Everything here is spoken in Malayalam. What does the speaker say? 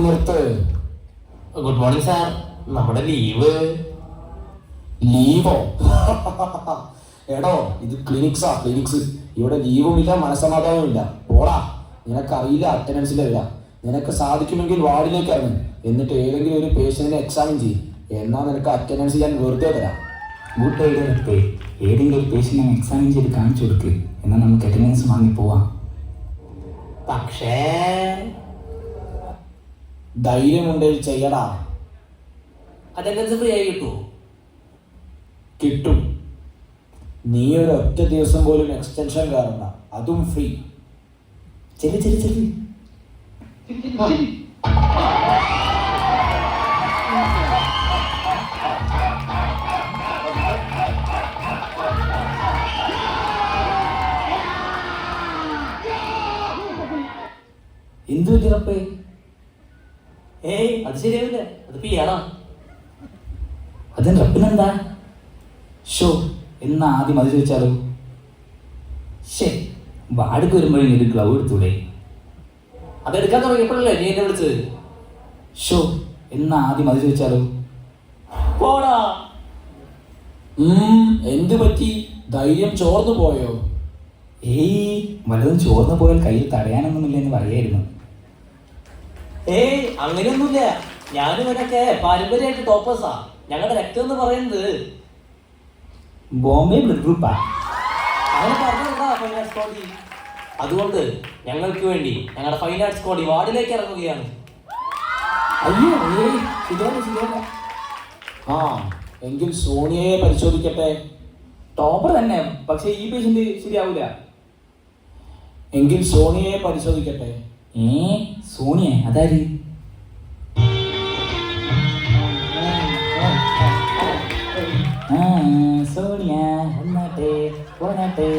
നിർത്ത്. Good morning sir. നമ്മുടെ ലീവോ? എടോ, ഇത് ക്ലിനിക്സ്. ഇവിടെ ലീവും ഇല്ല, മനസ്സമാധാനവും ഇല്ല. പോടാ, നിനക്കറിയില്ല അറ്റൻഡൻസിലല്ല. നിനക്ക് സാധിക്കുമെങ്കിൽ വാർഡിലേക്ക് ഇറങ്ങും, എന്നിട്ട് ഏതെങ്കിലും ഒരു പേഷ്യന്റിനെ എക്സാമിൻ ചെയ്യും. എന്നാൽ നിനക്ക് അറ്റൻഡൻസ് ഞാൻ വെറുതെ തരാം. Good idea. ഏതെങ്കിലും ഒരു പേഷ്യന്റിനെ എക്സാമിൻ ചെയ്ത് കാണിച്ചു കൊടുക്ക്, എന്നാൽ നമുക്ക് അറ്റൻഡൻസ് വാങ്ങി പോവാം. പക്ഷേ ധൈര്യമുണ്ടെങ്കിൽ ചെയ്യടാ. അറ്റൻഡൻസ് ഫ്രീ ആയി കിട്ടുമോ? കിട്ടും. നീ ഒരു ഒറ്റ ദിവസം പോലും എക്സ്റ്റൻഷൻ കയറണ്ട, അതും ഫ്രീ. ചെല്ലി. എന്ത് പറ്റിയപ്പേ? അത് ശരിയാവില്ല, അത് പിയാണോ? അതിന് റപ്പിനെന്താ? ഷോ, എന്നാ ആദ്യം അത് ചോദിച്ചാലോ? വാടക വരുമ്പോഴേ ഒരു ഗ്ലൗ എടുത്തൂടെ? അതെടുക്കാൻ തുടങ്ങിയപ്പോഴല്ലേ നീ എന്നെ വിളിച്ചത്? ഷോ, എന്നാ ആദ്യം അത് ചോദിച്ചാലോ? പോടാ. എന്ത് പറ്റി? ധൈര്യം ചോർന്നു പോയോ? വല്ലതും ചോർന്നു പോയാൽ കയ്യിൽ തടയാനൊന്നുമില്ലെന്ന് പറയായിരുന്നു. അങ്ങനെയൊന്നുമില്ല. ഞാനും ഇവനൊക്കെ പാരമ്പര്യമായിട്ട് ടോപ്പേഴ്സാ. ഞങ്ങളുടെ രക്തം എന്ന് പറയുന്നത് ബോംബെ ബ്ലഡ് ഗ്രൂപ്പാ. അങ്ങനെ പറഞ്ഞിട്ടുണ്ടാ ഫൈൻ ആർട്സ് കോടി. അതുകൊണ്ട് ഞങ്ങൾക്ക് വേണ്ടി ഞങ്ങളുടെ ഫൈൻ ആർട്സ് കോടി വാർഡിലേക്ക് ഇറങ്ങുകയാണ്. അയ്യോ, ശരിയല്ല. എങ്കിൽ സോണിയയെ പരിശോധിക്കട്ടെ. ടോപ്പർ തന്നെ, പക്ഷെ ഈ പേഷ്യന്റ് ശരിയാവൂല. എങ്കിൽ സോണിയയെ പരിശോധിക്കട്ടെ. സോണിയ? അതാര്? സോണിയ, വന്നാട്ടെ, പോനാട്ടെ.